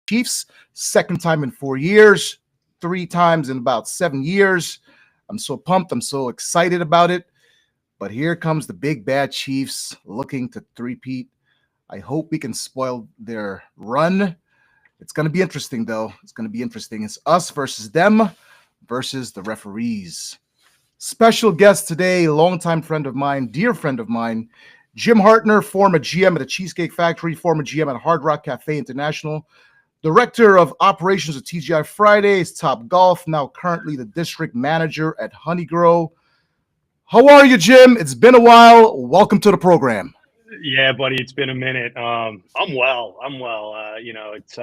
Chiefs, second time in 4 years, three times in about 7 years. I'm so pumped. I'm so excited about it. But here comes the big bad Chiefs looking to three-peat. I hope we can spoil their run. It's going to be interesting, though. It's going to be interesting. It's us versus them versus the referees. Special guest today, longtime friend of mine, dear friend of mine, Jim Hartner, former GM at the Cheesecake Factory, former GM at Hard Rock Cafe International, director of operations at TGI Fridays, Top Golf, now currently the district manager at Honeygrow. How are you, Jim? It's been a while. Welcome to the program. Yeah, buddy, it's been a minute. I'm well. It's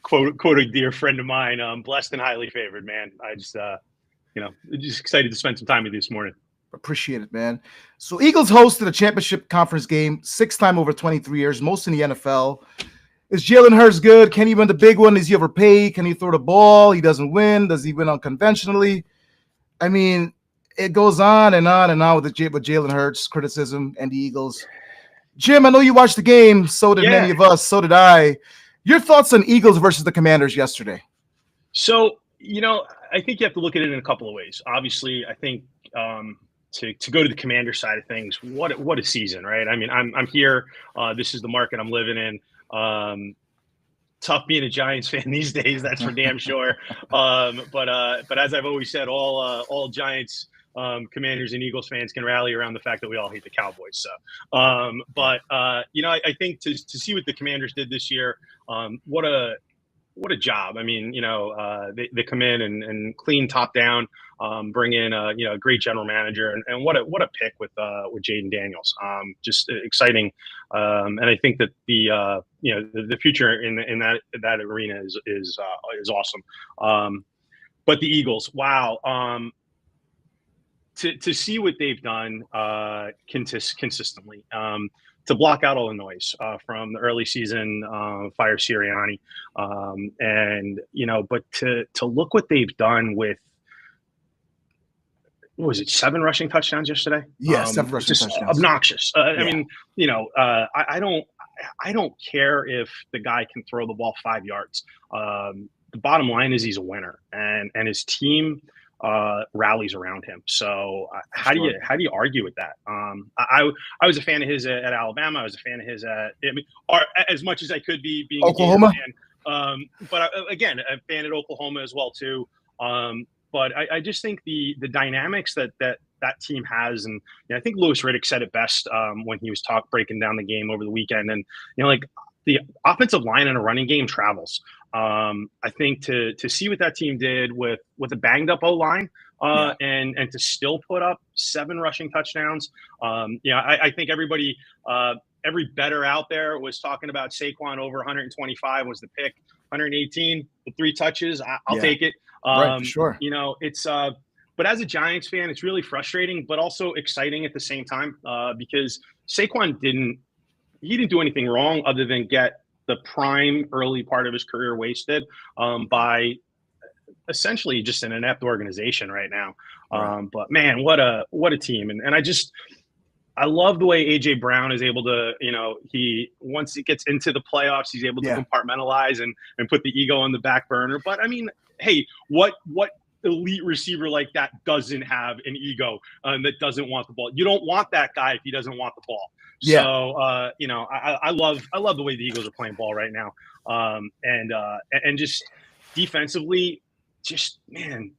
quote a dear friend of mine. Blessed and highly favored, man. I just excited to spend some time with you this morning. Appreciate it, man. So Eagles hosted a championship conference game, sixth time over 23 years, most in the NFL. Is Jalen Hurts good? Can he win the big one? Is he overpaid? Can he throw the ball? He doesn't win. Does he win unconventionally? I mean, it goes on and on and on with Jalen Hurts criticism and the Eagles. Jim, I know you watched the game. So did many of us. So did I. Your thoughts on Eagles versus the Commanders yesterday? So, I think you have to look at it in a couple of ways. Obviously, I think to go to the Commander side of things, what a season, right? I mean, I'm here. This is the market I'm living in. Tough being a Giants fan these days, that's for damn sure. But as I've always said, all Giants, Commanders, and Eagles fans can rally around the fact that we all hate the Cowboys. So, I think to see what the Commanders did this year, what a job. I mean, they come in and clean top down, bring in a great general manager, and what a pick with Jayden Daniels. Just exciting, and I think that the future in that arena is awesome. But the Eagles, wow. To see what they've done consistently, to block out all the noise from the early season, fire Sirianni, but to look what they've done with, what was it, 7 rushing touchdowns yesterday? Yeah, 7 rushing touchdowns. Obnoxious. I mean, I don't care if the guy can throw the ball 5 yards. The bottom line is he's a winner, and his team rallies around him. So how do you argue with that? I was a fan of his at Alabama. I was a fan of his as much as I could be being Oklahoma. A fan. But again, a fan at Oklahoma as well too. But I just think the dynamics that team has, and I think Louis Riddick said it best when he was breaking down the game over the weekend, and the offensive line in a running game travels. I think to see what that team did with a banged up O-line and to still put up 7 rushing touchdowns. I think everybody, every bettor out there was talking about Saquon over 125 was the pick, 118, the 3 touches. I'll take it. Right, for sure. It's but as a Giants fan, it's really frustrating, but also exciting at the same time because Saquon didn't do anything wrong other than get the prime early part of his career wasted by essentially just an inept organization right now. But man, what a team. And I love the way AJ Brown is able to, once he gets into the playoffs, he's able to compartmentalize and put the ego on the back burner. But I mean, hey, what elite receiver like that doesn't have an ego that doesn't want the ball? You don't want that guy if he doesn't want the ball. Yeah. So, I love the way the Eagles are playing ball right now. And just defensively, man,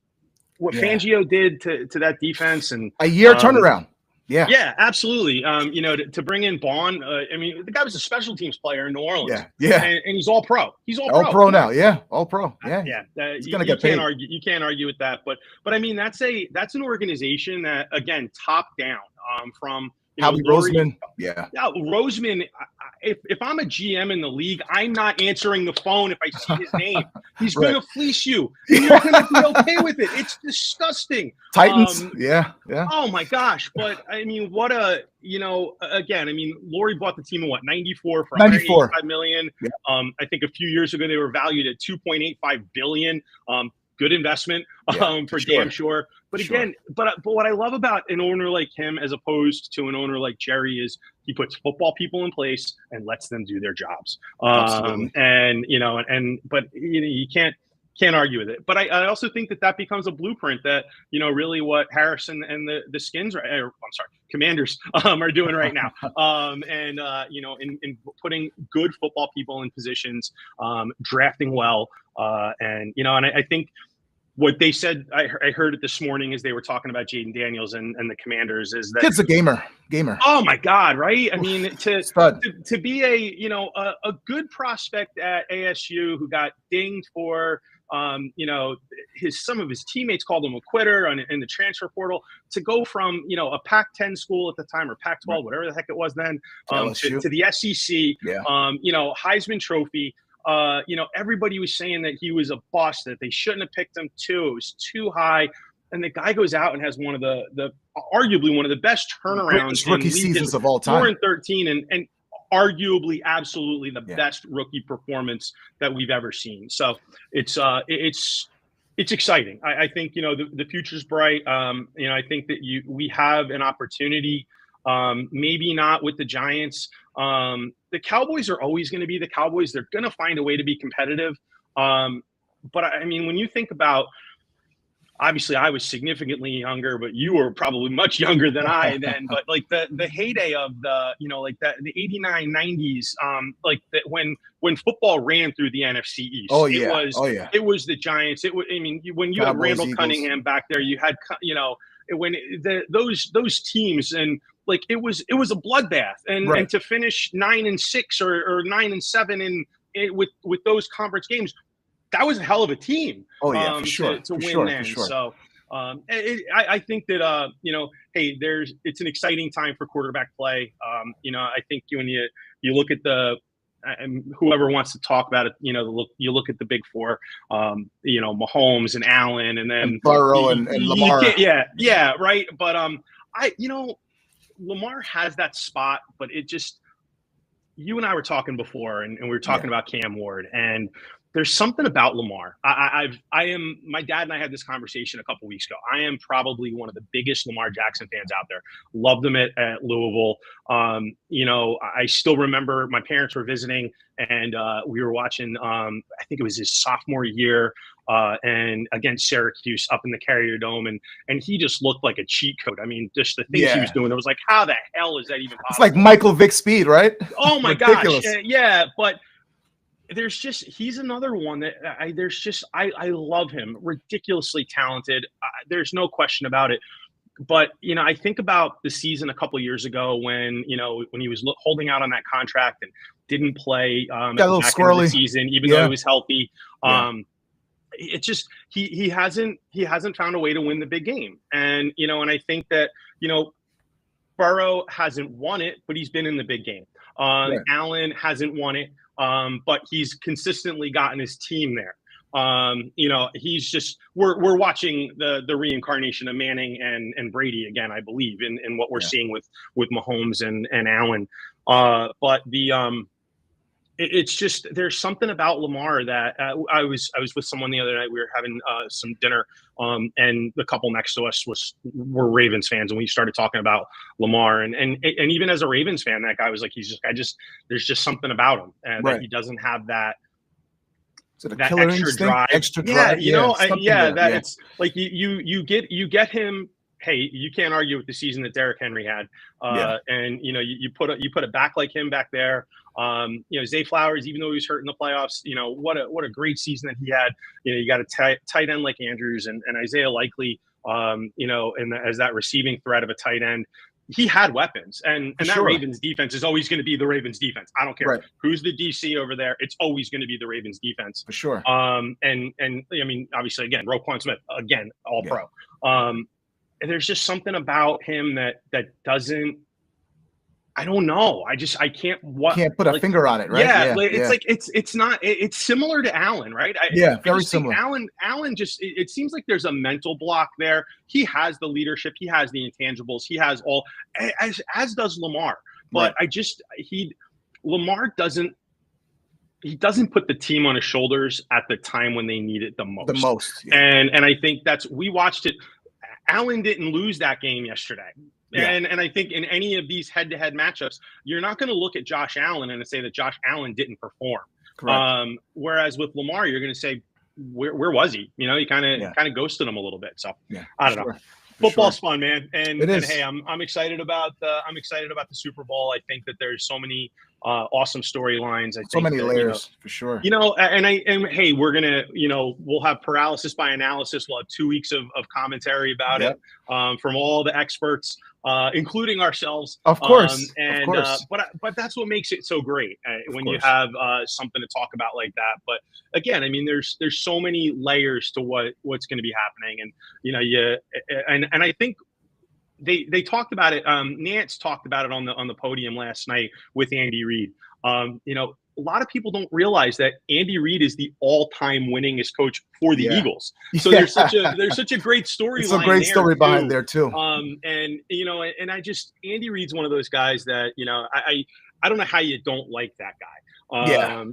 what Fangio did to that defense, and a year turnaround. Yeah, absolutely. To bring in Bond, the guy was a special teams player in New Orleans. Yeah. And he's all pro. He's all pro now. Yeah, all pro. Yeah. He's gonna get paid. You can't argue with that. But I mean, that's an organization that, again, top down, from Howie Roseman. Yeah, Roseman. If I'm a GM in the league, I'm not answering the phone if I see his name. He's going to fleece you, and you're going to be okay with it. It's disgusting. Titans. Yeah. Oh my gosh! But I mean, what a again. I mean, Laurie bought the team at 94 for 185 million. Yeah. I think a few years ago they were valued at 2.85 billion. good investment for damn sure. But again, but what I love about an owner like him, as opposed to an owner like Jerry, is he puts football people in place and lets them do their jobs. And but you can't argue with it. But I also think that becomes a blueprint that, really what Harrison and the Commanders are doing right now. In putting good football people in positions, drafting well. And I think what they said, I heard it this morning as they were talking about Jaden Daniels and the Commanders, is that kid's a gamer. Oh my God, right? I mean, to be a good prospect at ASU who got dinged for some of his teammates called him a quitter in the transfer portal, to go from a Pac-10 school at the time, or Pac-12, whatever the heck it was then, to the SEC, Heisman Trophy. Everybody was saying that he was a bust, that they shouldn't have picked him too. It was too high. And the guy goes out and has one of the arguably one of the best turnarounds rookie seasons of all time. 4-13 and arguably absolutely the best rookie performance that we've ever seen. So it's exciting. I think the future's bright. I think that we have an opportunity. Maybe not with the Giants. The Cowboys are always going to be the Cowboys. They're going to find a way to be competitive. But I mean, when you think about, obviously I was significantly younger, but you were probably much younger than I then. But like the heyday of the 89, 90s, when football ran through the NFC East. It was the Giants. When you had Randall Cunningham back there, you had those teams, and like it was a bloodbath, and to finish 9-6 or 9-7 with those conference games, that was a hell of a team. For sure. To win then. So I think that hey, it's an exciting time for quarterback play. I think when you look at whoever wants to talk about it, you look at the big four, Mahomes and Allen, and then Burrow and Lamar. Right. But Lamar has that spot, but it just, you and I were talking before, and we were talking about Cam Ward, and there's something about Lamar. My dad and I had this conversation a couple weeks ago. I am probably one of the biggest Lamar Jackson fans out there. Loved him at Louisville. I still remember my parents were visiting, and we were watching, I think it was his sophomore year, and against Syracuse up in the Carrier Dome, and he just looked like a cheat code. I mean, just the things he was doing, it was like, how the hell is that even possible? It's like Michael Vick speed, right? Oh my gosh. But he's another one that I love him. Ridiculously talented. There's no question about it. But, I think about the season a couple of yeyears ago when he was holding out on that contract and didn't play at the back end of the season, even though he was healthy. It's just, he hasn't found a way to win the big game. And, and I think that, Burrow hasn't won it, but he's been in the big game. Allen hasn't won it. But he's consistently gotten his team there. He's just, we're watching the reincarnation of Manning and Brady again, I believe, in what we're seeing with Mahomes and Allen. But it's just, there's something about Lamar that I was with someone the other night. We were having some dinner, and the couple next to us were Ravens fans, and we started talking about Lamar, and even as a Ravens fan, that guy was like, there's just something about him, and that he doesn't have that. Is it a killer extra instinct? drive. Extra drive. It's like you get him. Hey, you can't argue with the season that Derrick Henry had, and you put a back like him back there. Zay Flowers, even though he was hurt in the playoffs, what a great season that he had. You got a tight end like Andrews and Isaiah Likely, and as that receiving threat of a tight end. He had weapons, and that Ravens defense is always going to be the Ravens defense. I don't care who's the DC over there; it's always going to be the Ravens defense for sure. And I mean, obviously, again, Roquan Smith, again, all pro. There's just something about him that doesn't. I don't know. I can't put a finger on it, right? It's not. It's similar to Allen, right? Very similar. Allen just. It seems like there's a mental block there. He has the leadership. He has the intangibles. He has all, as does Lamar. But Lamar doesn't. he doesn't put the team on his shoulders at the time when they need it the most. The most, yeah. And I think we watched it. Allen didn't lose that game yesterday. Yeah. And I think in any of these head-to-head matchups, you're not going to look at Josh Allen and say that Josh Allen didn't perform. Correct. Whereas with Lamar, you're going to say, where was he? You know, he kind of ghosted him a little bit. So I don't know. Football's fun, man, and hey, I'm excited about the Super Bowl. I think that there's so many awesome storylines. I think so many layers for sure. You know, and hey, we're gonna, we'll have paralysis by analysis. We'll have 2 weeks of commentary about it from all the experts, including ourselves. Of course, but that's what makes it so great when you have something to talk about like that. But again, I mean, there's so many layers to what's going to be happening, and and I think they talked about it. Nance talked about it on the podium last night with Andy Reid. A lot of people don't realize that Andy Reid is the all-time winningest coach for the Eagles. So there's such a great storyline. It's a great story behind there too. And Andy Reid's one of those guys that I don't know how you don't like that guy.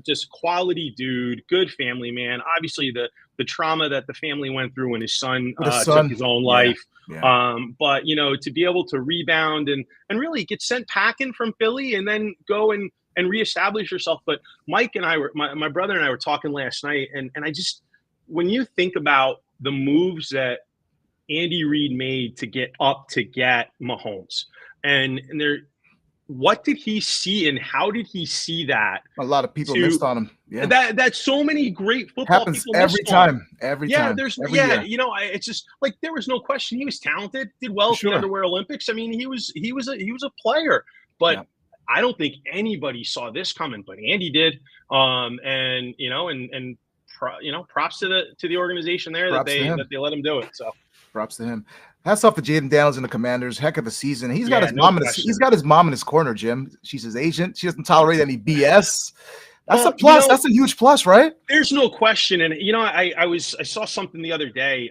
Just quality dude, good family man. Obviously the trauma that the family went through when his son took his own life. But to be able to rebound and really get sent packing from Philly and then go and reestablish yourself. But Mike and I my brother and I were talking last night, and I just, when you think about the moves that Andy Reid made to get Mahomes, and what did he see and how did he see that? A lot of people missed on him. Yeah, that so many great football happens people every time. Every time. Year. It's just like there was no question he was talented, did well at the Underwear Olympics. I mean, he was a player, but I don't think anybody saw this coming, but Andy did. Props to the organization there that they let him do it. So props to him. Hats off to Jaden Daniels and the Commanders. Heck of a season. He's got his mom in his corner, Jim. She's his agent. She doesn't tolerate any BS. That's a plus. That's a huge plus, right? There's no question. And I saw something the other day.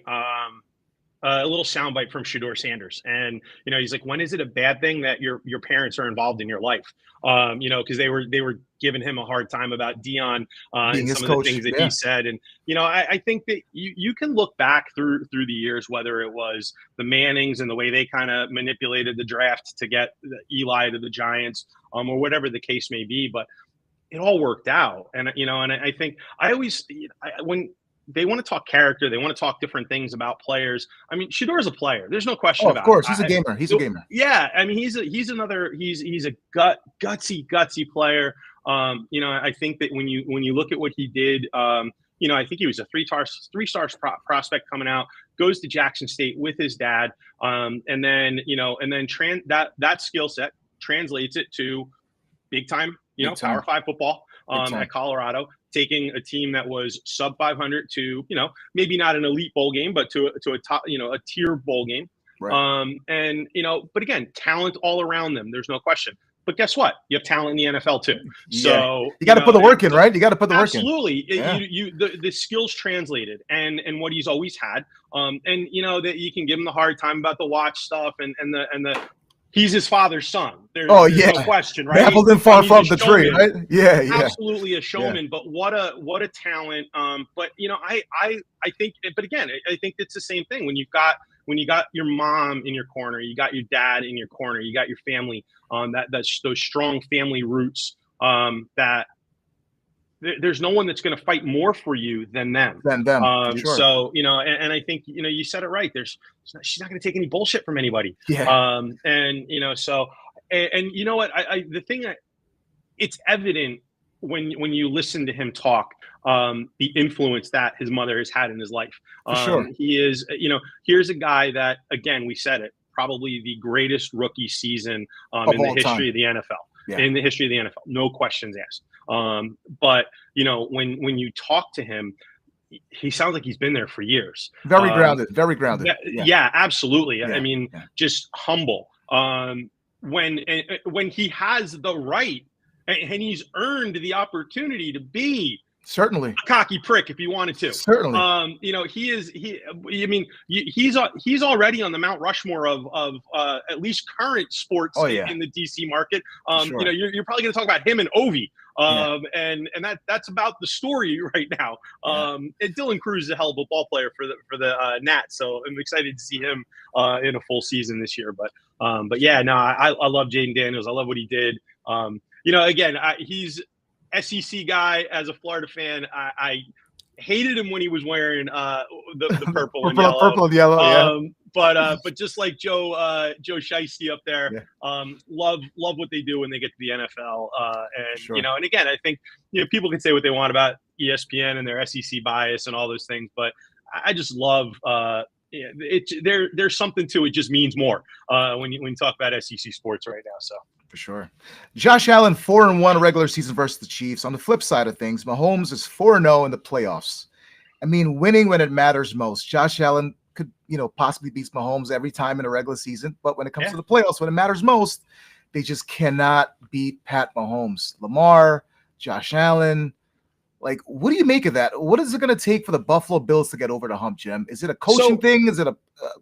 A little soundbite from Shedeur Sanders, and he's like, when is it a bad thing that your parents are involved in your life? Because they were giving him a hard time about Deion and some of the things that he said, and I think that you can look back through the years, whether it was the Mannings and the way they kind of manipulated the draft to get Eli to the Giants, or whatever the case may be, but it all worked out, and I think when they want to talk character, they want to talk different things about players. I mean, Shedeur is a player. There's no question about it. Of course, he's a gamer. He's a gamer. Yeah, I mean, he's a gutsy player. I think that when you look at what he did, I think he was a three-star prospect coming out, goes to Jackson State with his dad, and then that skill set translates it to big time, Power 5 football at Colorado, taking a team that was sub 500 to, maybe not an elite bowl game, but to a top, a tier bowl game. Right. But again, talent all around them. There's no question. But guess what? You have talent in the NFL too. So you got to put the work in, right? You got to put the work in. Absolutely. The skills translated and what he's always had. That you can give him the hard time about the watch stuff and the he's his father's son. There's no question, right? Apple didn't fall from the tree, right? Yeah. Absolutely a showman, but what a talent. But I think, but again, I think it's the same thing when you got your mom in your corner, you got your dad in your corner, you got your family that's those strong family roots. That there's no one that's going to fight more for you than them. Sure. So, and I think, you said it right. She's not going to take any bullshit from anybody. Yeah. So, you know what, the thing that it's evident when you listen to him talk, the influence that his mother has had in his life. For sure. He is, here's a guy that, again, we said it, probably the greatest rookie season in the history of the NFL. Yeah. In the history of the NFL, no questions asked. But when you talk to him, he sounds like he's been there for years. Very grounded. Yeah, absolutely. Yeah. I mean, just humble. When he has the right and he's earned the opportunity to be Certainly. a cocky prick if he wanted to. Certainly. I mean, he's already on the Mount Rushmore of at least current sports in the DC market. Sure. You're probably going to talk about him and Ovi. And that's about the story right now. And Dylan Cruz is a hell of a ball player for the Nats, so I'm excited to see him in a full season this year. But yeah, no, I love Jaden Daniels. I love what he did. Again, he's SEC guy. As a Florida fan, I hated him when he was wearing the purple and yellow. Purple and yellow, But just like Joe Shiesty up there, love what they do when they get to the NFL. And again, I think people can say what they want about ESPN and their SEC bias and all those things, but I just love there's something to it. Just means more when you talk about SEC sports right now. So. For sure. Josh Allen 4-1 regular season versus the Chiefs. On the flip side of things, Mahomes is 4-0 in the playoffs. I mean, winning when it matters most. Josh Allen could, possibly beat Mahomes every time in a regular season, but when it comes to the playoffs, when it matters most, they just cannot beat Pat Mahomes. Lamar, Josh Allen. Like, what do you make of that? What is it going to take for the Buffalo Bills to get over the hump, Jim? Is it a coaching thing? Is it a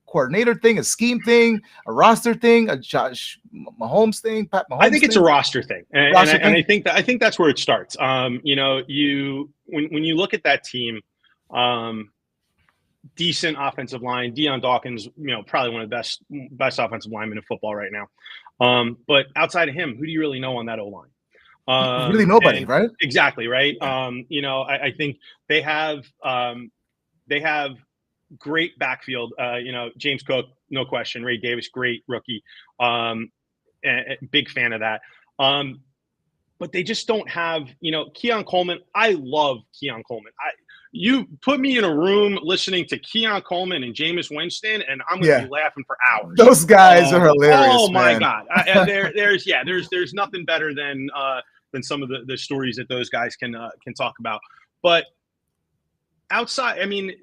coordinator thing, a scheme thing, a roster thing, a Josh Mahomes thing, Pat Mahomes I think it's a roster thing. And I think that's where it starts. When you look at that team, decent offensive line, Deion Dawkins, probably one of the best offensive linemen in football right now. But outside of him, who do you really know on that O-line? Really nobody, right? Exactly, right? I think they have great backfield. James Cook, no question. Ray Davis, great rookie. Big fan of that. But they just don't have, Keon Coleman. I love Keon Coleman. You put me in a room listening to Keon Coleman and Jameis Winston, and I'm going to be laughing for hours. Those guys are hilarious. Oh my God! There's nothing better than some of the stories that those guys can talk about. But outside, I mean,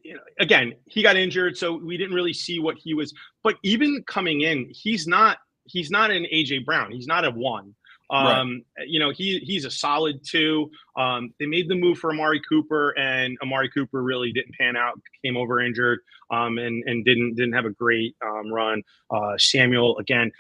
again, he got injured, so we didn't really see what he was. But even coming in, he's not an AJ Brown. He's not a 1. He's a solid 2. They made the move for Amari Cooper, and Amari Cooper really didn't pan out. Came over injured, and didn't have a great run. Samuel again.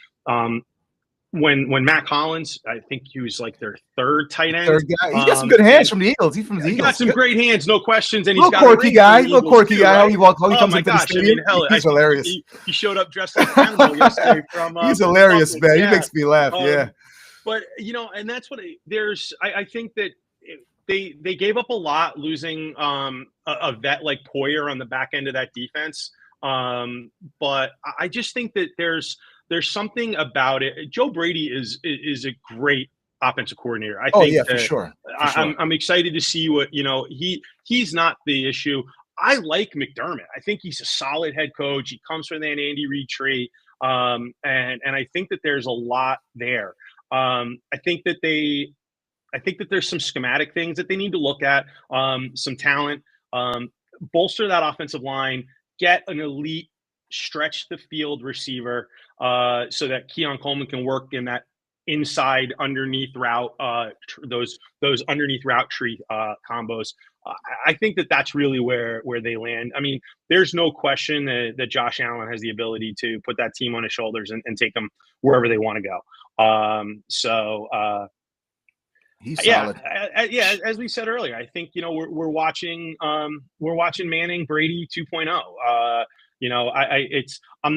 When Matt Collins, I think he was like their third tight end. Third guy. He's got some good hands from the Eagles. He's from the Eagles. He got some great hands, no questions. And he's got a quirky guy. Little quirky guy. How he comes into the stadium. He's hilarious. He showed up dressed like an animal yesterday. He's hilarious, man. He makes me laugh. But and that's what there's. I think that they gave up a lot losing a vet like Poyer on the back end of that defense. But I just think that there's something about it. Joe Brady is a great offensive coordinator. I think for sure. I'm excited to see what he's not the issue. I like McDermott. I think he's a solid head coach. He comes from that Andy Reid tree, and I think that there's a lot there. I think that there's some schematic things that they need to look at. Some talent, bolster that offensive line, get an elite stretch the field receiver so that Keon Coleman can work in that inside underneath route, those underneath route tree combos. I think that that's really where they land. I mean, there's no question that Josh Allen has the ability to put that team on his shoulders and take them wherever they want to go. He's solid. As we said earlier, I think we're watching Manning Brady 2.0. I'm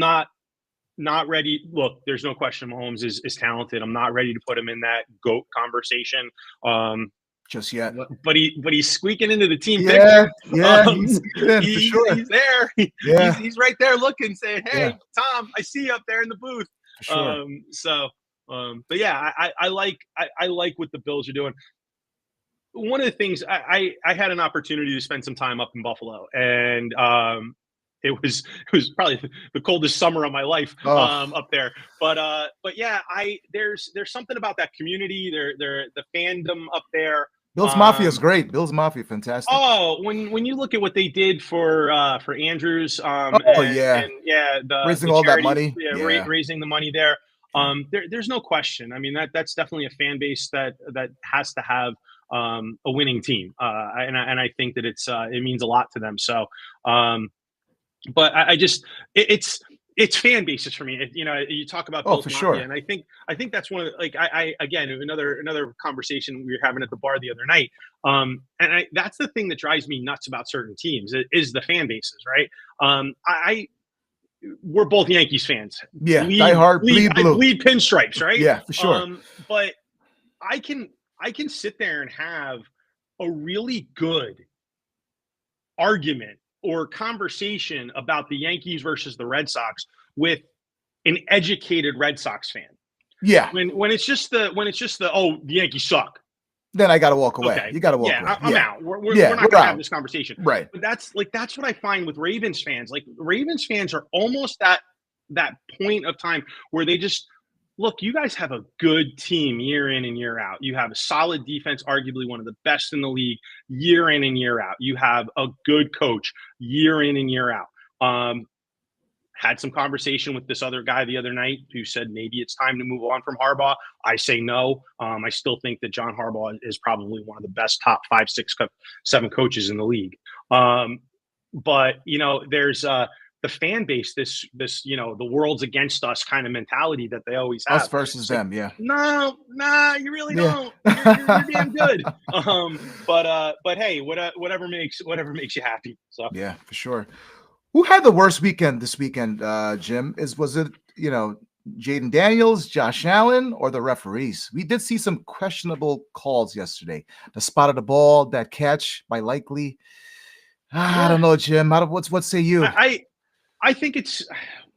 not ready. Look, there's no question Mahomes is talented. I'm not ready to put him in that GOAT conversation just yet. But he's squeaking into the team picture. He's there. He's right there looking, saying, "Hey, Tom, I see you up there in the booth." For sure. But yeah, I like what the Bills are doing. One of the things I had an opportunity to spend some time up in Buffalo, and it was probably the coldest summer of my life up there. But yeah, there's something about that community. The fandom up there. Bills Mafia is great. Bills Mafia, fantastic. Oh, when you look at what they did for Andrews, raising all that money, raising the money there. There's no question. I mean, that's definitely a fan base that has to have a winning team, and I think that it means a lot to them. So, but I just it's fan bases for me. You talk about Oh, Bills for Mafia, sure. and I think that's one of the, like I again another conversation we were having at the bar the other night. And that's the thing that drives me nuts about certain teams is the fan bases, right? We're both Yankees fans. Yeah, die hard, bleed I blue. bleed pinstripes, right? Yeah, for sure. But I can sit there and have a really good argument or conversation about the Yankees versus the Red Sox with an educated Red Sox fan. Yeah. When it's just the oh, the Yankees suck. Then I got to walk away. Okay. You got to walk away. I'm out. We're not going to have this conversation. Right. But that's what I find with Ravens fans. Like Ravens fans are almost that point of time where they just look, you guys have a good team year in and year out. You have a solid defense, arguably one of the best in the league year in and year out. You have a good coach year in and year out. Had some conversation with this other guy the other night who said maybe it's time to move on from Harbaugh. I say no. I still think that John Harbaugh is probably one of the best top 5, 6, 7 coaches in the league. But there's the fan base, this the world's against us kind of mentality that they always have. Us versus them, yeah. No, you really don't. You're damn good. But hey, whatever makes you happy. So yeah, for sure. Who had the worst weekend this weekend, Jim? Was it Jaden Daniels, Josh Allen, or the referees? We did see some questionable calls yesterday. The spot of the ball, that catch by Likely. I don't know, Jim. What say you? I think it's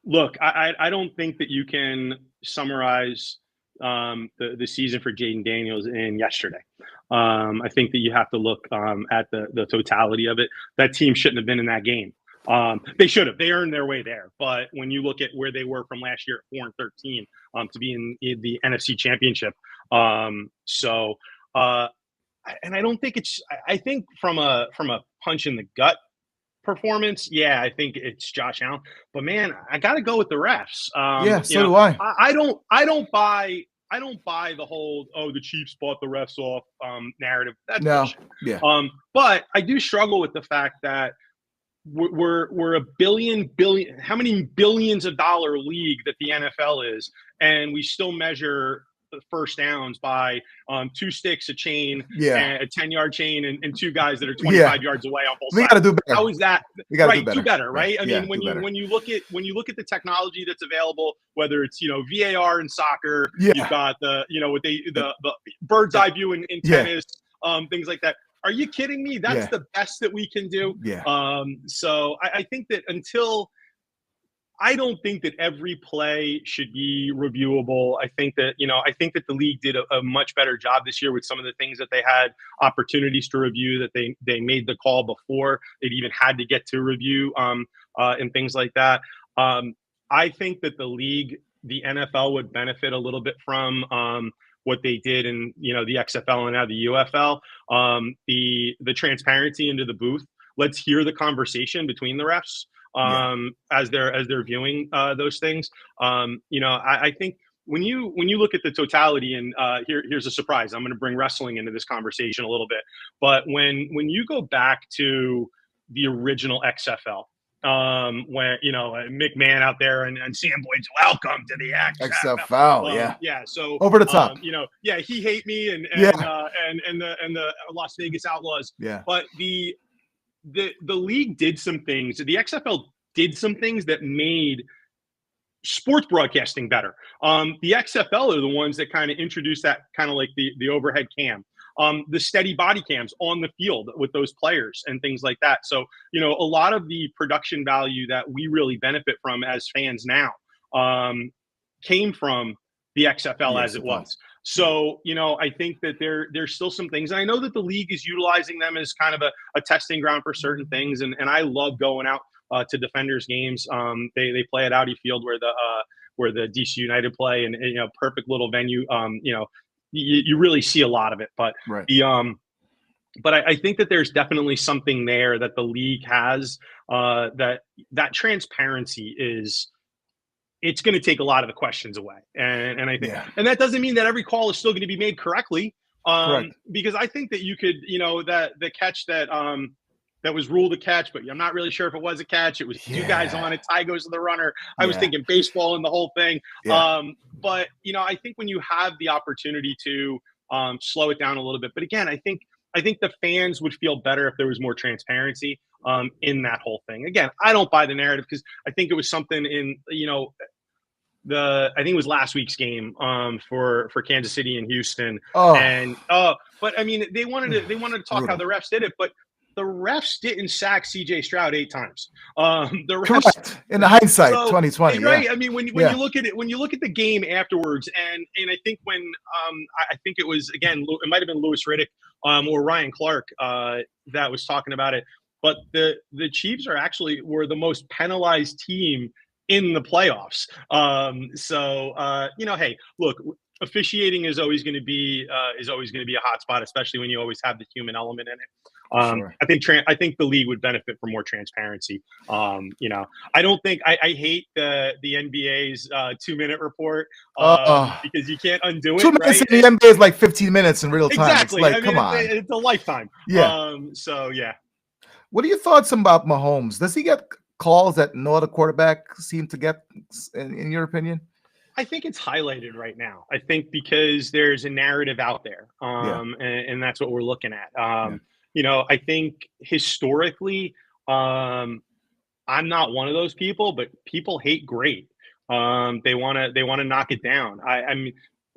look. I don't think that you can summarize the season for Jaden Daniels in yesterday. I think that you have to look at the totality of it. That team shouldn't have been in that game. They should have. They earned their way there. But when you look at where they were from last year at 4-13 to be in the NFC Championship, and I don't think it's. I think from a punch in the gut performance, yeah, I think it's Josh Allen. But man, I got to go with the refs. So do I. I don't buy the whole the Chiefs bought the refs off narrative. That's bullshit. Yeah. But I do struggle with the fact that we're a billion how many billions of dollar league that the NFL is, and we still measure first downs by 2 sticks, a chain, and a 10-yard chain, and 2 guys that are 25 yards away on both sides. We got to do better. How is that? We got to do better. Right? I mean, when you look at the technology that's available, whether it's VAR in soccer, you've got the bird's eye view in tennis, things like that. Are you kidding me? That's the best that we can do. Yeah. So I think that I don't think that every play should be reviewable. I think that the league did a much better job this year with some of the things that they had opportunities to review, that they made the call before they'd even had to get to review and things like that. I think that the NFL would benefit a little bit from what they did in the XFL and now the UFL, the transparency into the booth. Let's hear the conversation between the refs as they're viewing those things. I think when you look at the totality, and here's a surprise. I'm going to bring wrestling into this conversation a little bit, but when you go back to the original XFL. When McMahon out there and Sam Boyd's welcome to the XFL. So over the top. He hate me and the Las Vegas Outlaws. Yeah. But the league did some things. The XFL did some things that made sports broadcasting better. The XFL are the ones that kind of introduced that kind of like the overhead cam. The steady body cams on the field with those players and things like that. So, a lot of the production value that we really benefit from as fans now came from the XFL as it was. So, I think that there's still some things. And I know that the league is utilizing them as kind of a testing ground for certain things. And I love going out to Defenders games. They play at Audi Field where the DC United play, and perfect little venue. You really see a lot of it, but but I think that there's definitely something there that the league has, that transparency it's going to take a lot of the questions away. And I think, and that doesn't mean that every call is still going to be made correctly, Correct. Because I think that you could, that the catch that that was ruled a catch, but I'm not really sure if it was a catch. It was two guys on it. Ty goes to the runner. I was thinking baseball and the whole thing. Yeah. But I think when you have the opportunity to slow it down a little bit, but again, I think the fans would feel better if there was more transparency in that whole thing. Again, I don't buy the narrative because I think it was something in I think it was last week's game for Kansas City and Houston. But I mean they wanted to talk how the refs did it, but the refs didn't sack CJ Stroud 8 times. The refs, correct. In the hindsight, 2020, right? Yeah. I mean, when you look at it, when you look at the game afterwards, and I think when I think it was again, it might have been Louis Riddick or Ryan Clark that was talking about it, but the Chiefs were the most penalized team in the playoffs. Hey, look. Officiating is always going to be a hot spot, especially when you always have the human element in it. Sure. I think the league would benefit from more transparency. I don't think I hate the NBA's 2-minute report because you can't undo it. 2 minutes right? in the NBA is like 15 minutes in real time. Exactly. It's like, come on. It's a lifetime. Yeah. What are your thoughts about Mahomes? Does he get calls that no other quarterback seem to get, in your opinion? I think it's highlighted right now. I think because there's a narrative out there, and that's what we're looking at. I think historically, I'm not one of those people, but people hate great. They want to knock it down. I mean,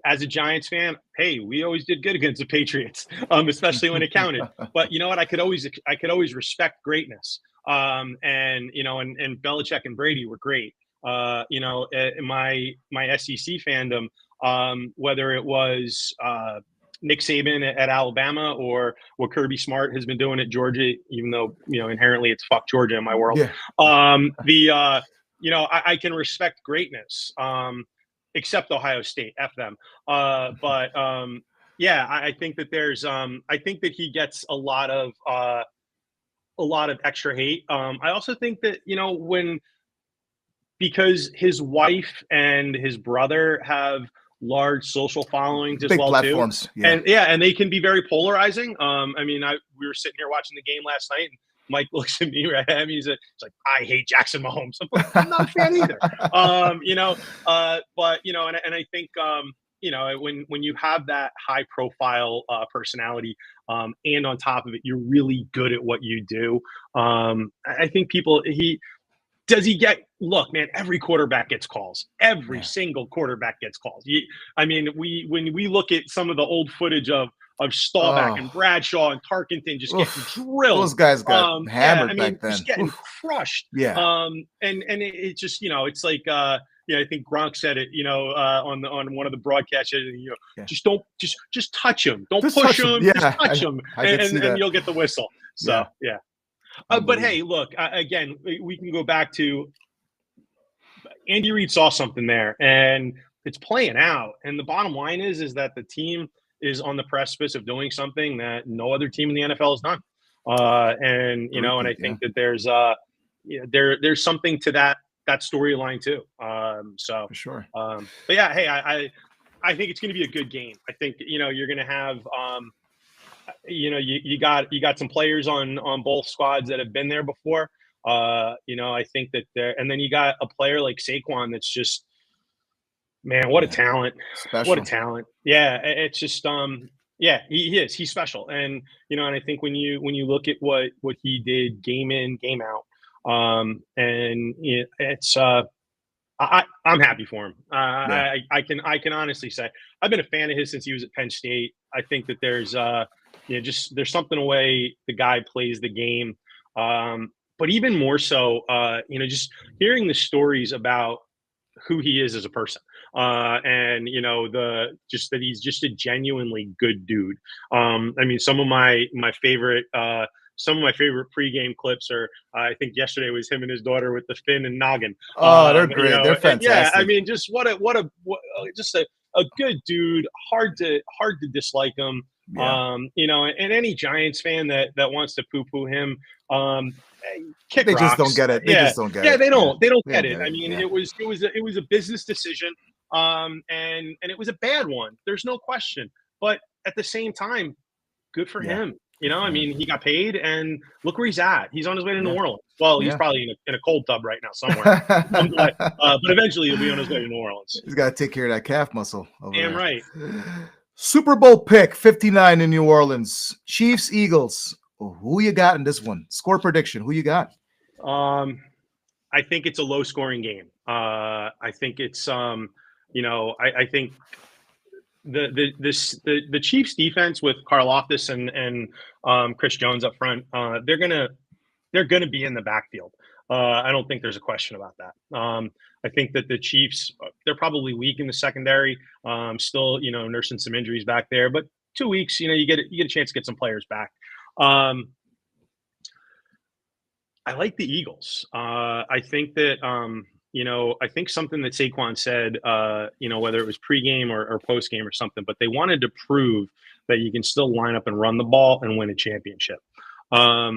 as a Giants fan, hey, we always did good against the Patriots, especially when it counted. But you know what? I could always respect greatness. And Belichick and Brady were great. In my SEC fandom, whether it was Nick Saban at Alabama or what Kirby Smart has been doing at Georgia, even though inherently it's fuck Georgia in my world. Yeah. I can respect greatness, except Ohio State, F them. I think that there's I think that he gets a lot of extra hate. I also think that because his wife and his brother have large social followings as big well platforms. too, and they can be very polarizing. We were sitting here watching the game last night, and Mike looks at me right at me. He's like, "I hate Jackson Mahomes." I'm like, I'm not a fan either. And I think when you have that high profile personality, and on top of it, you're really good at what you do. I think does he get? Look, man, every quarterback gets calls. Every single quarterback gets calls. When we look at some of the old footage of Staubach and Bradshaw and Tarkenton just getting drilled. Those guys got hammered back then. Just getting crushed. Yeah. It just it's like I think Gronk said it, on one of the broadcasts. Just touch him. Don't push him. Yeah, just touch him, and you'll get the whistle. So yeah. But hey, look, again, we can go back to Andy Reid saw something there, and it's playing out. And the bottom line is that the team is on the precipice of doing something that no other team in the NFL has done. And I think that there's something to that storyline too. For sure. But yeah, hey, I think it's going to be a good game. I think you're going to have. You got some players on both squads that have been there before. I think that and then you got a player like Saquon that's just, man, what a talent. Special. What a talent. Yeah. It's just, he is. He's special. And, and I think when you look at what he did game in, game out, it's, I'm happy for him. I can honestly say I've been a fan of his since he was at Penn State. I think that there's there's something away the guy plays the game. But even more so, just hearing the stories about who he is as a person, and that he's just a genuinely good dude. Some of my favorite. Some of my favorite pregame clips are, I think yesterday was him and his daughter with the fin and noggin. Oh, they're great. They're fantastic. Yeah, just just a good dude. Hard to dislike him. Yeah. And any Giants fan that wants to poo-poo him, kick they rocks. Just don't get it. They just don't get it. Yeah, they don't get it. It It was a business decision, and it was a bad one. There's no question. But at the same time, good for Yeah. him. You know, for I him. mean, he got paid, and look where he's at. He's on his way to New Yeah. Orleans. Well, he's Yeah. probably in a cold tub right now somewhere. But eventually he'll be on his way to New Orleans. He's got to take care of that calf muscle over Damn there. right. Super Bowl pick 59 in New Orleans. Chiefs, Eagles. Who you got in this one? Score prediction. Who you got? I think it's a low scoring game. I think it's you know, I think the Chiefs defense with Karlaftis and Chris Jones up front, they're gonna be in the backfield. I don't think there's a question about that. I think that the Chiefs, they're probably weak in the secondary. Still, you know, nursing some injuries back there, but 2 weeks, you know, you get a chance to get some players back. I like the Eagles. I think that you know, I think something that Saquon said, you know, whether it was pregame or postgame or something, but they wanted to prove that you can still line up and run the ball and win a championship. I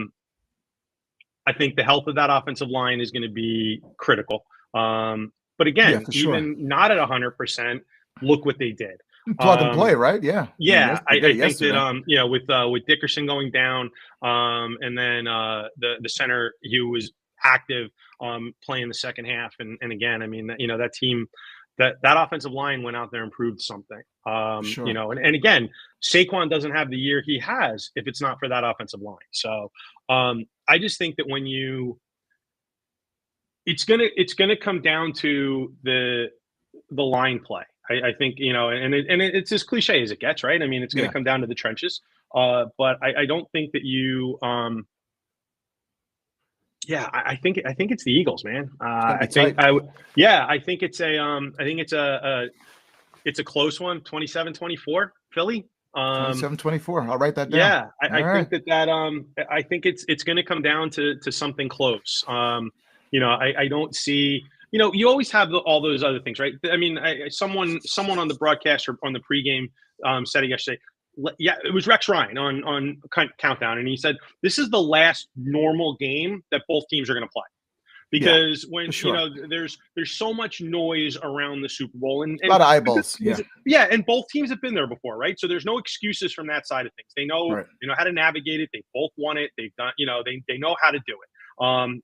think the health of that offensive line is going to be critical. But again, even not at 100%, look what they did. Plug and play, right? Yeah. Yeah, I think that you know, with Dickerson going down, and then the center who was active playing the second half, and again, I mean, you know, that team, that offensive line went out there and proved something. You know, and again, Saquon doesn't have the year he has if it's not for that offensive line. So I just think that when it's gonna come down to the line play. I think, you know, and it's as cliche as it gets, right? I mean, it's going to come down to the trenches. But I don't think that you, I think it's the Eagles, man. I think it's a close one, 27-24, Philly. 27-24. I'll write that down. Yeah, I think I think it's going to come down to something close. You know, I don't see. You know, you always have all those other things, right? I mean, someone on the broadcast or on the pregame said it yesterday. Yeah, it was Rex Ryan on Countdown, and he said this is the last normal game that both teams are going to play, because when you know there's so much noise around the Super Bowl and a lot of eyeballs. And both teams have been there before, right? So there's no excuses from that side of things. They know how to navigate it. They both won it. They've done, you know, they know how to do it.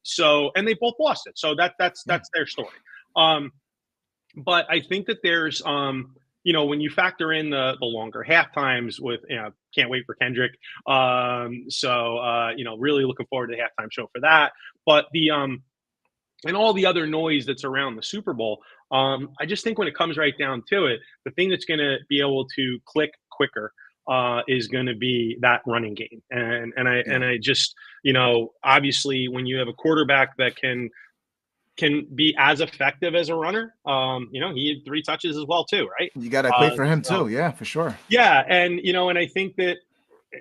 So, and they both lost it. So that's their story. But I think that there's, you know, when you factor in the longer half times with, you know, can't wait for Kendrick. You know, really looking forward to the halftime show for that. But and all the other noise that's around the Super Bowl, I just think when it comes right down to it, the thing that's going to be able to click quicker is going to be that running game. And I just, you know, obviously when you have a quarterback that can be as effective as a runner, you know, he had 3 touches as well too, right? You got to wait for him too. Yeah, for sure. Yeah. And, you know, and I think that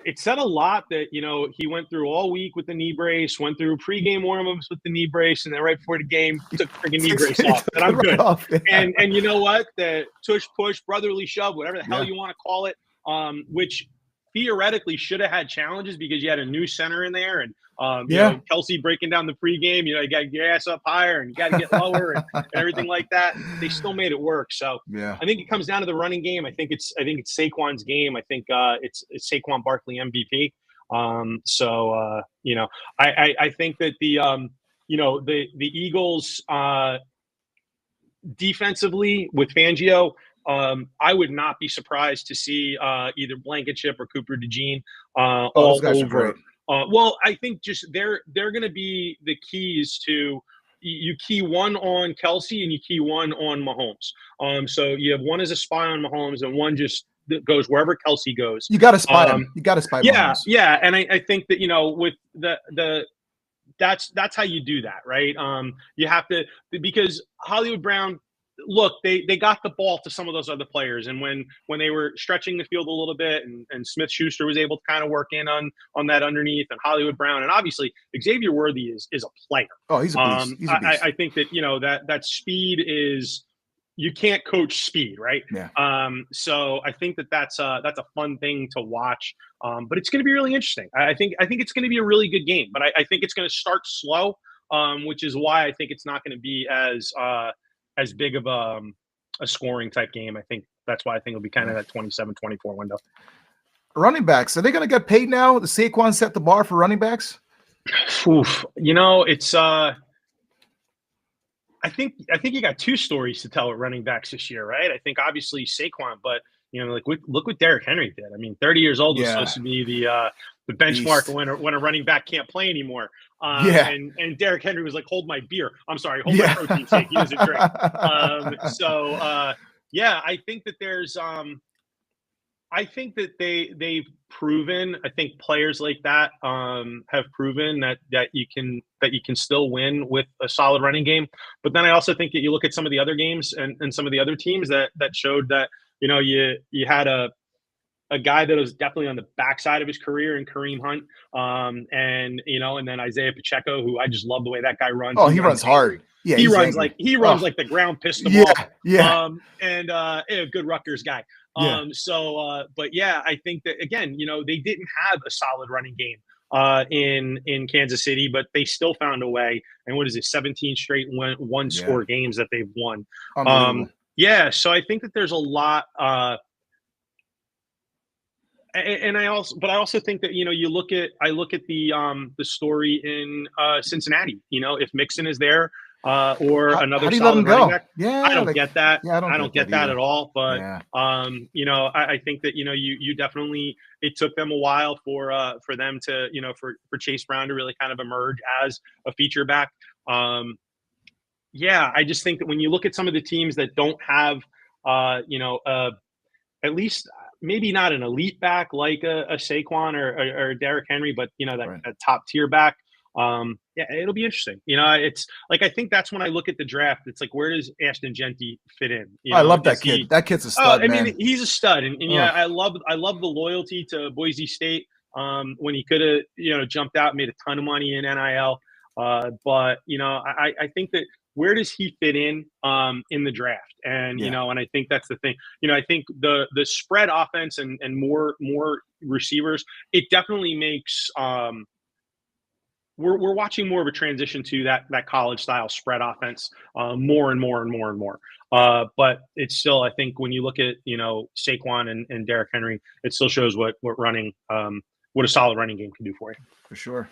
it said a lot that, you know, he went through all week with the knee brace, went through pregame warm-ups with the knee brace, and then right before the game, took the freaking knee brace off. And I'm good. And you know what? The tush push, brotherly shove, whatever the hell you want to call it, which theoretically should have had challenges because you had a new center in there, and you know, Kelsey breaking down the pregame, you know, you got to get your ass up higher and you got to get lower and everything like that. They still made it work. So I think it comes down to the running game. I think it's Saquon's game. I think it's Saquon Barkley MVP. You know, I think that the you know, the Eagles defensively with Fangio, I would not be surprised to see either Blankenship or Cooper DeJean all over. Well, I think just they're going to be the keys to. You key one on Kelsey and you key one on Mahomes. So you have one as a spy on Mahomes and one just goes wherever Kelsey goes. You got to spy him. You got to spy Mahomes. Yeah, and I think that, you know, with that's how you do that, right? You have to, because Hollywood Brown. Look, they got the ball to some of those other players, and when they were stretching the field a little bit, and Smith-Schuster was able to kind of work in on that underneath, and Hollywood Brown, and obviously Xavier Worthy is a player. Oh, he's a beast. He's a beast. I think that, you know, that speed is, you can't coach speed, right? Yeah. So I think that's a fun thing to watch. But it's going to be really interesting. I think it's going to be a really good game, but I think it's going to start slow, which is why I think it's not going to be as big of a scoring type game. I think that's why I think it'll be kind of that 27-24 window. running backs, are they going to get paid now? The Saquon set the bar for running backs. Oof. You know, it's I think you got two stories to tell at running backs this year, right? I think obviously Saquon, but you know, like look what Derrick Henry did. I mean, 30 years old was supposed to be the benchmark when a running back can't play anymore. And Derrick Henry was like, "Hold my beer." I'm sorry, hold my protein shake. He doesn't drink. Yeah, I think that there's I think that they've proven. I think players like that have proven that you can still win with a solid running game. But then I also think that you look at some of the other games and some of the other teams that showed that you had a guy that was definitely on the backside of his career in Kareem Hunt, and then Isaiah Pacheco, who I just love the way that guy runs. Oh, he runs hard. Yeah, he runs angry. Like the ground pistol ball. Yeah. A good Rutgers guy. But yeah, I think that again, they didn't have a solid running game in Kansas City, but they still found a way. And what is it, 17 straight one score games that they've won. So I think that there's a lot. And I also think that I look at the story in Cincinnati. If Mixon is there. Or another solid running back. I don't get that. I don't get that at all. But I think that you definitely, it took them a while for them to for Chase Brown to really kind of emerge as a feature back. I just think that when you look at some of the teams that don't have at least maybe not an elite back like a Saquon or Derrick Henry, but that top tier back. It'll be interesting. It's like, I think that's when I look at the draft. It's like, where does Ashton Jeanty fit in? I love that kid. That kid's a stud. I mean, he's a stud, and I love the loyalty to Boise State. When he could have jumped out and made a ton of money in NIL. But I think that where does he fit in the draft? And and I think that's the thing. I think the spread offense and more receivers, it definitely makes we're watching more of a transition to that college style spread offense more and more and more and more. But it's still, I think when you look at Saquon and Derrick Henry, it still shows what running what a solid running game can do for you. For sure.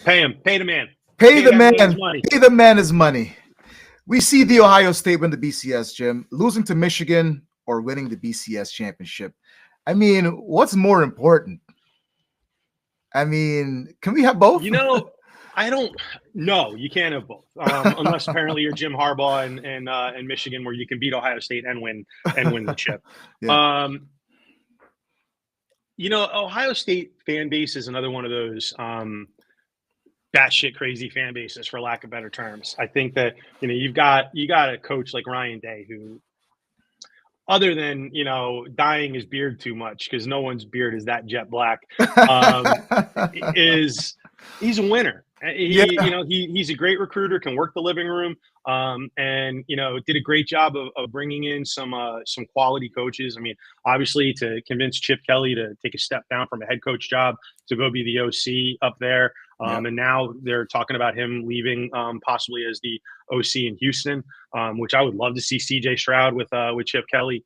Pay the man. Pay the man. Pay the man his money. We see the Ohio State win the BCS, Jim, losing to Michigan or winning the BCS championship. I mean, what's more important? I mean, can we have both? I don't know. You can't have both, unless apparently you're Jim Harbaugh and Michigan, where you can beat Ohio State and win the chip. Ohio State fan base is another one of those batshit crazy fan bases, for lack of better terms. I think that you got a coach like Ryan Day who, other than dyeing his beard too much, because no one's beard is that jet black, he's a winner. He's a great recruiter, can work the living room, and did a great job of bringing in some quality coaches. I mean, obviously to convince Chip Kelly to take a step down from a head coach job to go be the OC up there, and now they're talking about him leaving possibly as the OC in Houston, which I would love to see CJ Stroud with Chip Kelly.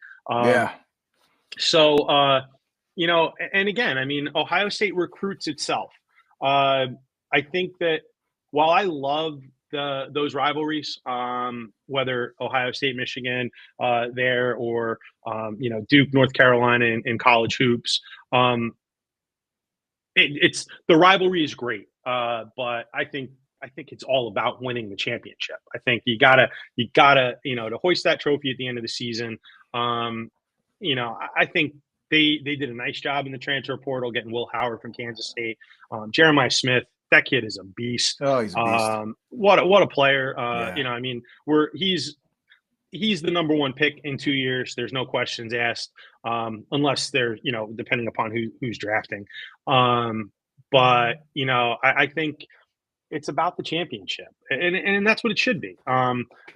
So and again, I mean, Ohio State recruits itself. I think that while I love those rivalries, whether Ohio State, Michigan there, or Duke, North Carolina in college hoops, it's the rivalry is great, but I think it's all about winning the championship. I think you gotta to hoist that trophy at the end of the season. I think they did a nice job in the transfer portal getting Will Howard from Kansas State, Jeremiah Smith. That kid is a beast. Oh, he's a beast. What a player. I mean, he's the number one pick in 2 years. There's no questions asked, unless they're, depending upon who's drafting. But I think it's about the championship, and that's what it should be.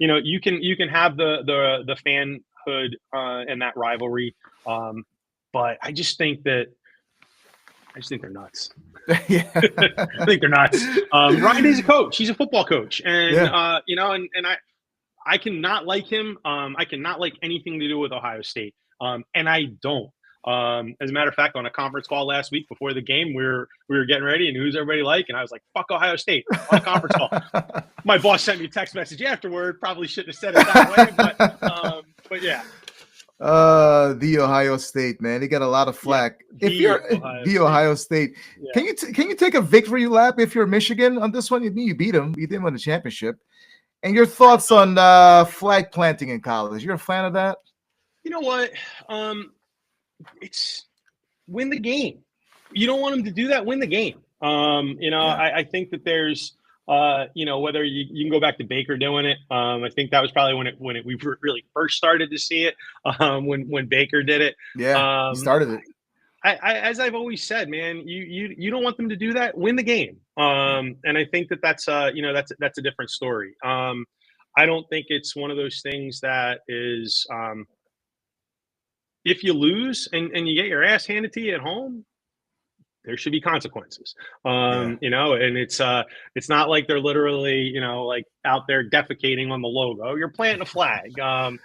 You can have the fanhood and that rivalry, but I just think they're nuts. I think they're nuts. Ryan is a coach. He's a football coach. And, and I cannot like him. I cannot like anything to do with Ohio State. And I don't. As a matter of fact, on a conference call last week before the game, we were getting ready, and who's everybody like? And I was like, "Fuck Ohio State" on a conference call. My boss sent me a text message afterward. Probably shouldn't have said it that way, but yeah. The Ohio State, man, he got a lot of flack. Yeah, if you're the Ohio State, yeah. Can you take a victory lap if you're Michigan on this one? You beat them. You didn't win the championship. And your thoughts on flag planting in college? You're a fan of that? You know what? It's win the game. You don't want them to do that. Win the game. I think that there's, whether you can go back to Baker doing it. I think that was probably when we really first started to see it. When Baker did it. Yeah, he started it. As I've always said, man, you don't want them to do that. Win the game. And I think that's a different story. I don't think it's one of those things that is, if you lose and you get your ass handed to you at home, there should be consequences. And it's not like they're literally, like out there defecating on the logo. You're planting a flag. I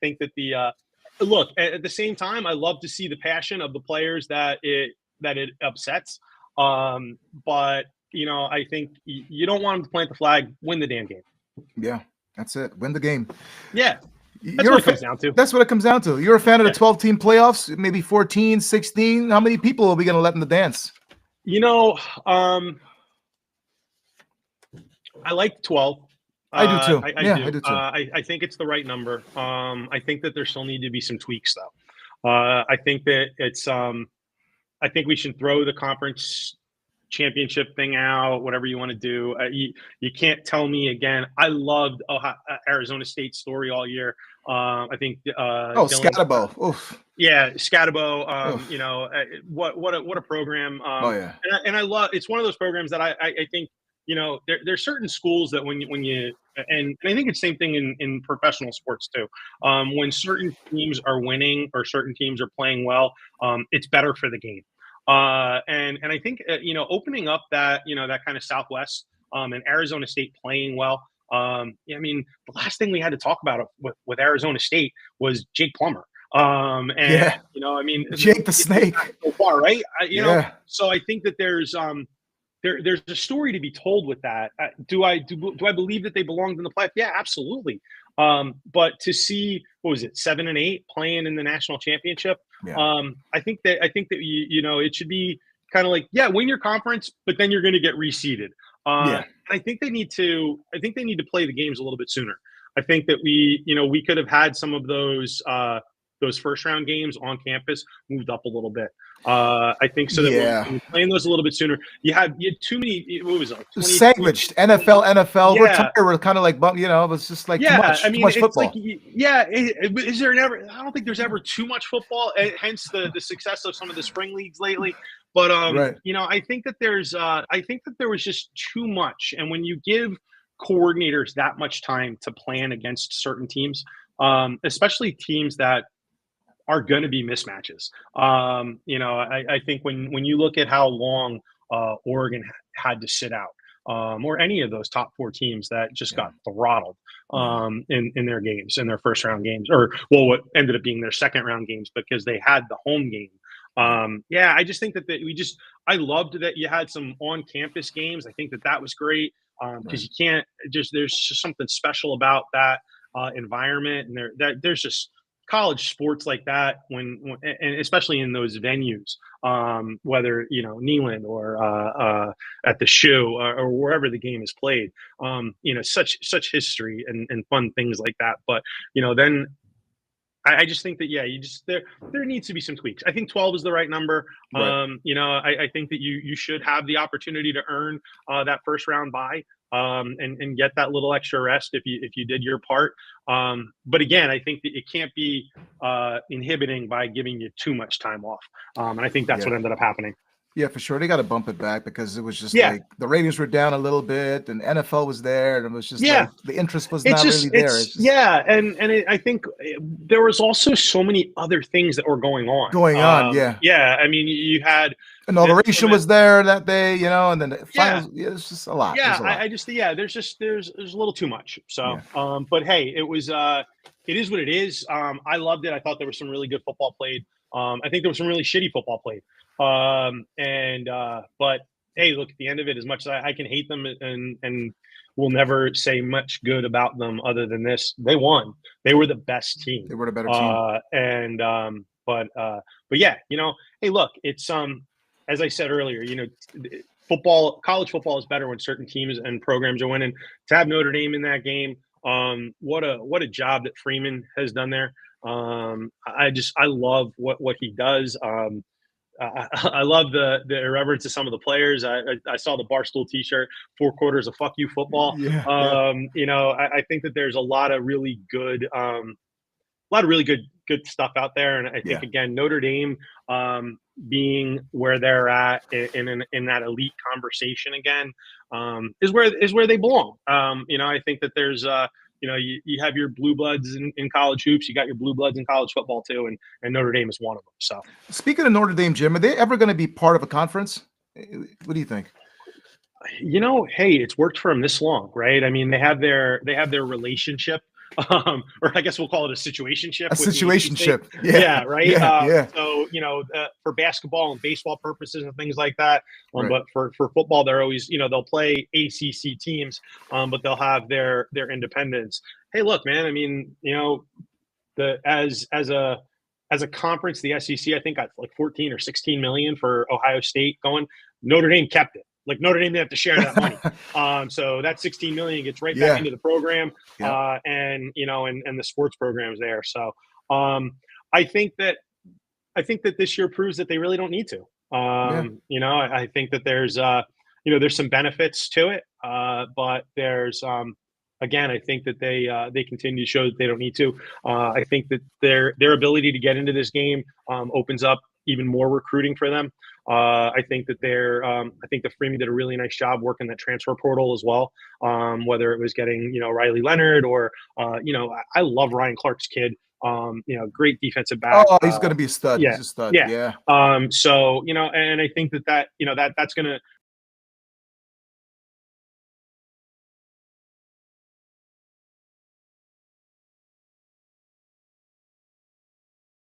think that look, at the same time, I love to see the passion of the players that it upsets. But I think you don't want them to plant the flag. Win the damn game. Yeah, that's it. Win the game. Yeah. That's what it comes down to. That's what it comes down to. You're a fan of the 12-team playoffs, maybe 14, 16. How many people are we going to let in the dance? I like 12. I do too. I do too. I think it's the right number. I think that there still need to be some tweaks, though. I think that it's. I think we should throw the conference championship thing out. Whatever you want to do. You can't tell me again. I loved Arizona State's story all year. I think. Scatterbo. Oof. Yeah, Scatterbo. What a program. And I love. It's one of those programs that I think. There's certain schools that when you and I think it's the same thing in professional sports too. When certain teams are winning or certain teams are playing well, it's better for the game. And I think opening up that that kind of Southwest and Arizona State playing well. The last thing we had to talk about with Arizona State was Jake Plummer. Jake the Snake. So far, right? So I think that there's a story to be told with that. Do I believe that they belonged in the playoff? Yeah, absolutely. But to see, what was it, 7 and 8 playing in the national championship? Yeah. I think that it should be kind of like, win your conference, but then you're going to get reseeded. I think they need to play the games a little bit sooner. I think that we could have had some of those first round games on campus moved up a little bit. I think so that we're playing those a little bit sooner. You had too many. What was it? Sandwiched NFL. Yeah. We're tired. We're kind of like, it was just like too much. Too much football. Is there never? I don't think there's ever too much football. Hence the success of some of the spring leagues lately. But I think that there was just too much. And when you give coordinators that much time to plan against certain teams, especially teams that are going to be mismatches. I think when you look at how long Oregon had to sit out, or any of those top 4 teams that just got throttled in their games, in their first round games, or what ended up being their second round games because they had the home game. I just think that I loved that you had some on campus games. I think that was great because you can't there's just something special about that environment, and there's just college sports like that and especially in those venues, whether Neyland or at the shoe or wherever the game is played, such history and fun things like that. But then I just think that there needs to be some tweaks. I think 12 is the right number. Right. I think that you should have the opportunity to earn that first round bye. And get that little extra rest if you did your part. But again, I think that it can't be inhibiting by giving you too much time off. And I think that's what ended up happening. Yeah, for sure. They got to bump it back because it was just like the ratings were down a little bit and NFL was there and it was just like the interest was not really there. I think there was also so many other things that were going on. Yeah. I mean, you had inauguration was there that day, and then the finals. Yeah, it's just a lot. Yeah, there's a little too much. So, but hey, it is what it is. I loved it. I thought there was some really good football played. I think there was some really shitty football played. But hey, look, at the end of it, as much as I can hate them and will never say much good about them other than this, they won. They were the best team. They were the better team. But yeah, hey, look, it's as I said earlier, college football is better when certain teams and programs are winning. To have Notre Dame in that game, what a job that Freeman has done there. I love what he does. I love the irreverence of some of the players. I saw the Barstool T-shirt, 4 quarters of fuck you football. Yeah. I think that there's a lot of really good, good stuff out there, and I think again Notre Dame being where they're at in that elite conversation again is where they belong. I think that there's you have your blue bloods in college hoops, you got your blue bloods in college football too, and Notre Dame is one of them. So speaking of Notre Dame, Jim, are they ever going to be part of a conference? What do you think? Hey, it's worked for them this long, right? I mean, they have their relationship. Or I guess we'll call it a situationship. A situationship. Yeah, right. Yeah. So, for basketball and baseball purposes and things like that. Right. But for football, they're always, they'll play ACC teams, but they'll have their independence. Hey, look, man, I mean, as a conference, the SEC, I think got like 14 or 16 million for Ohio State going. Notre Dame kept it. Like Notre Dame didn't have to share that money. So that 16 million gets right back into the program, and the sports programs there. So I think that this year proves that they really don't need to. I think that there's some benefits to it, but there's again, I think that they continue to show that they don't need to. I think that their ability to get into this game opens up even more recruiting for them. I think that I think the Freeman did a really nice job working that transfer portal as well. Whether it was getting, Riley Leonard or, I love Ryan Clark's kid. Great defensive back. Oh, he's going to be a stud. Yeah, He's a stud. Yeah. So, and I think that's going to